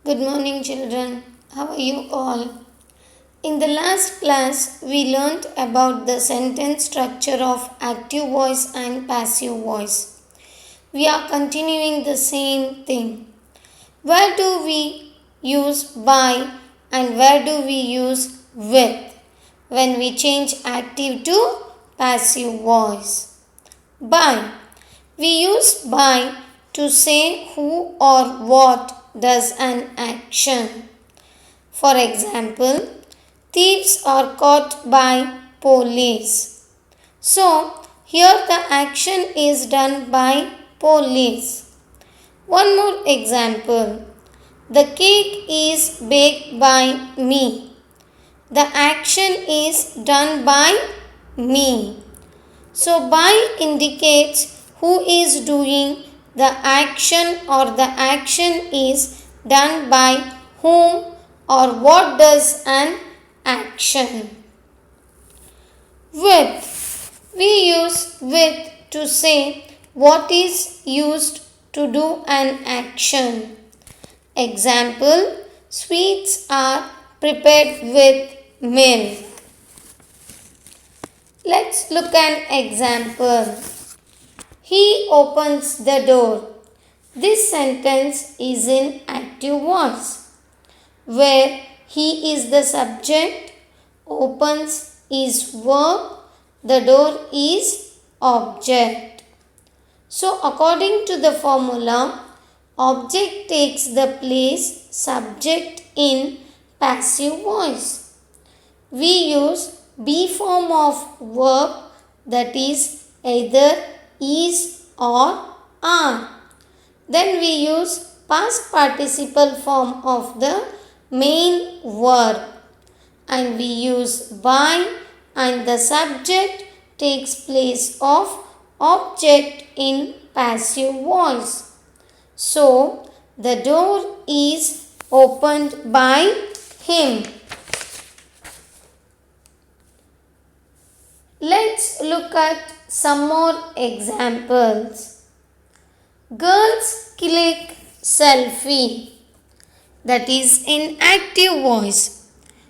Good morning, children. How are you all? In the last class, we learnt about the sentence structure of active voice and passive voice. We are continuing the same thing. Where do we use by and where do we use with when we change active to passive voice? By. We use by to say who or what does an action. For example, thieves are caught by police. So, here the action is done by police. One more example. The cake is baked by me. The action is done by me. So, by indicates who is doing the action or the action is done by whom or what does an action. With. We use with to say what is used to do an action. Example, sweets are prepared with milk. Let's look an example. He opens the door. This sentence is in active voice, where he is the subject, opens is verb, the door is object. So, according to the formula, object takes the place subject in passive voice. We use be form of verb, that is either is or are. Then we use past participle form of the main verb and we use by and the subject takes place of object in passive voice. So, the door is opened by him. Let's look at some more examples. Girls click selfie. That is in active voice.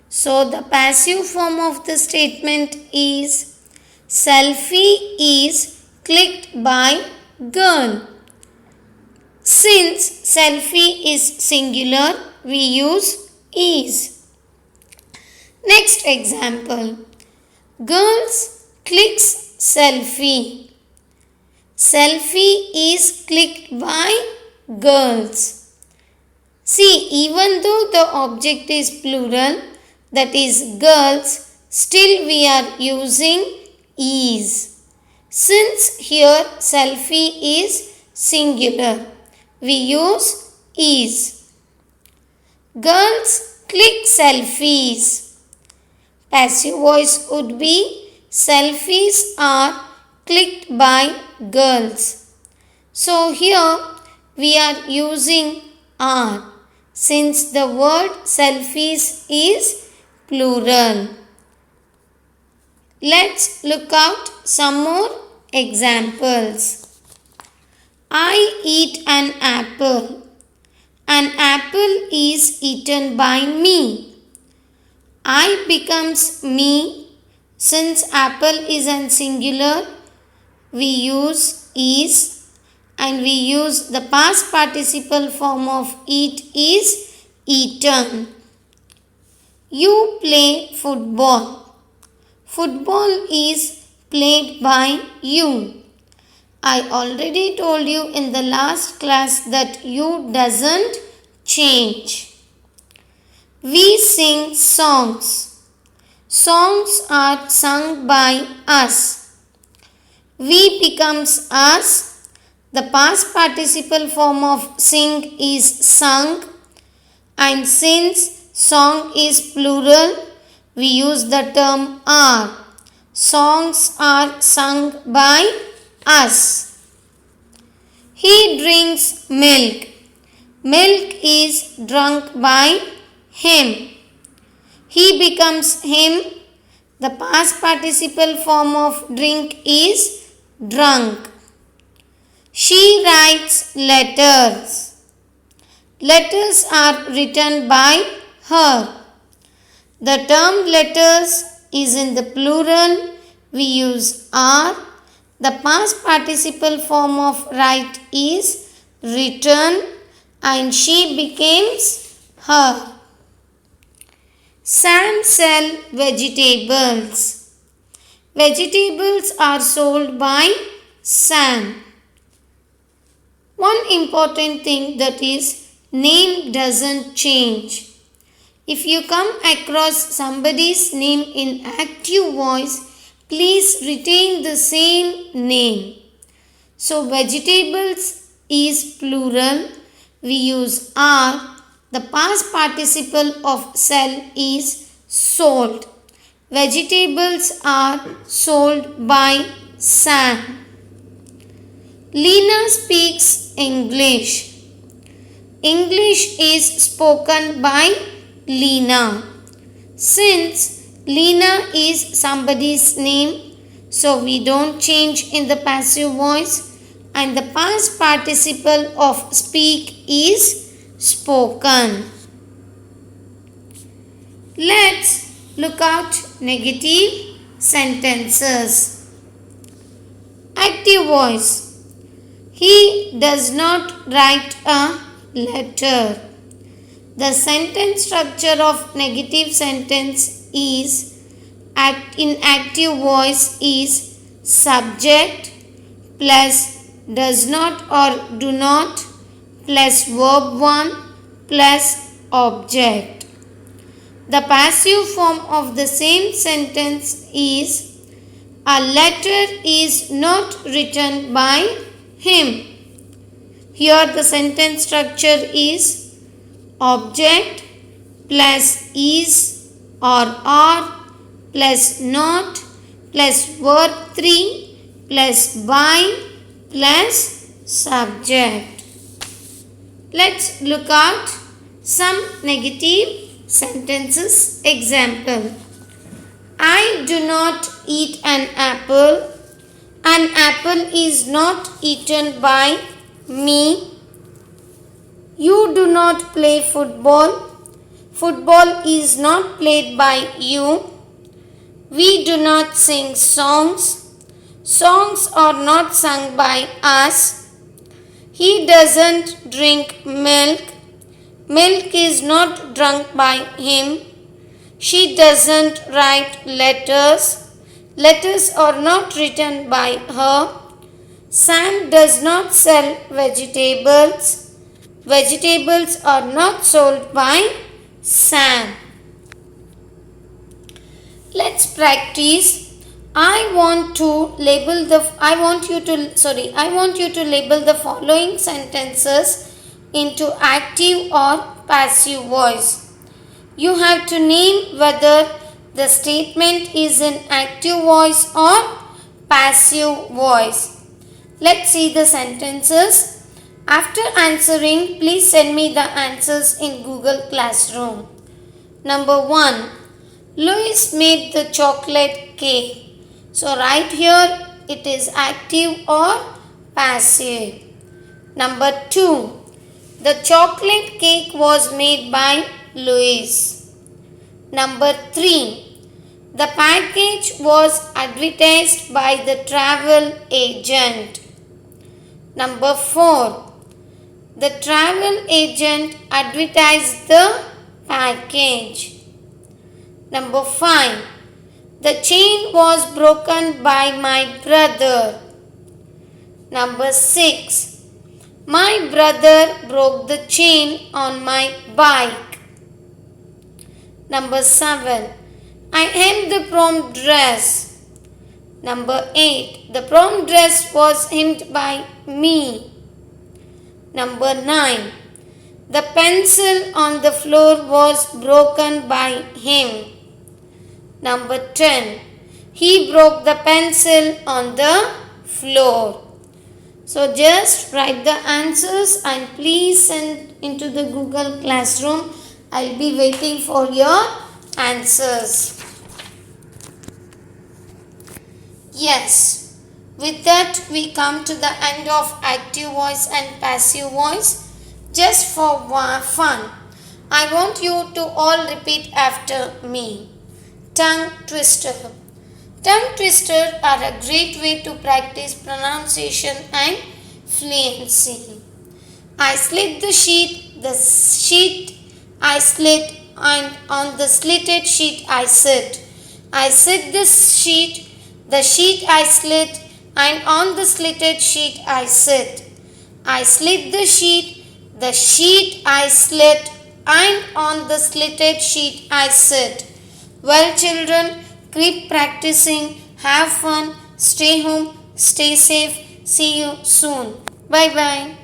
So the passive form of the statement is selfie is clicked by girl. Since selfie is singular, we use is. Next example. Girls clicks selfie. Selfie is clicked by girls. See, even though the object is plural, that is girls, still we are using is. Since here selfie is singular, we use is. Girls click selfies. Passive voice would be selfies are clicked by girls. So here we are using are since the word selfies is plural. Let's look out some more examples. I eat an apple. An apple is eaten by me. I becomes me. Since apple is an singular, we use is and we use the past participle form of eat is eaten. You play football. Football is played by you. I already told you in the last class that you doesn't change. We sing songs. Songs are sung by us. We becomes us. The past participle form of sing is sung. And since song is plural, we use the term are. Songs are sung by us. He drinks milk. Milk is drunk by him. He becomes him. The past participle form of drink is drunk. She writes letters. Letters are written by her. The term letters is in the plural. We use are. The past participle form of write is written and she becomes her. Sam sell vegetables. Vegetables are sold by Sam. One important thing that is name doesn't change. If you come across somebody's name in active voice, please retain the same name. So vegetables is plural. We use are. The past participle of sell is sold. Vegetables are sold by Sam. Lena speaks English. English is spoken by Lena. Since Lena is somebody's name, so we don't change in the passive voice and the past participle of speak is spoken. Let's look at negative sentences. Active voice. He does not write a letter. The sentence structure of negative sentence is in active voice is subject plus does not or do not plus verb 1 plus object. The passive form of the same sentence is a letter is not written by him. Here the sentence structure is object plus is or are plus not plus verb 3 plus by plus subject. Let's look at some negative sentences. Example. I do not eat an apple. An apple is not eaten by me. You do not play football. Football is not played by you. We do not sing songs. Songs are not sung by us. He doesn't drink milk. Milk is not drunk by him. She doesn't write letters. Letters are not written by her. Sam does not sell vegetables. Vegetables are not sold by Sam. Let's practice. I want you to label the following sentences into active or passive voice. You have to name whether the statement is in active voice or passive voice. Let's see the sentences. After answering, please send me the answers in Google Classroom. Number 1. Louis made the chocolate cake. So right here it is active or passive. Number 2. The chocolate cake was made by Louis. Number 3. The package was advertised by the travel agent. Number 4. The travel agent advertised the package. Number 5. The chain was broken by my brother. Number 6. My brother broke the chain on my bike. Number 7. I hemmed the prom dress. Number 8. The prom dress was hemmed by me. Number 9. The pencil on the floor was broken by him. Number 10. He broke the pencil on the floor. So just write the answers and please send into the Google Classroom. I'll be waiting for your answers. Yes, with that we come to the end of active voice and passive voice. Just for fun. I want you to all repeat after me. Tongue twister. Tongue twisters are a great way to practice pronunciation and fluency. I slit the sheet I slit, and on the slitted sheet I sit. I sit the sheet I slit, and on the slitted sheet I sit. I slit the sheet I slit, and on the slitted sheet I sit. Well, children, keep practicing, have fun, stay home, stay safe. See you soon. Bye bye.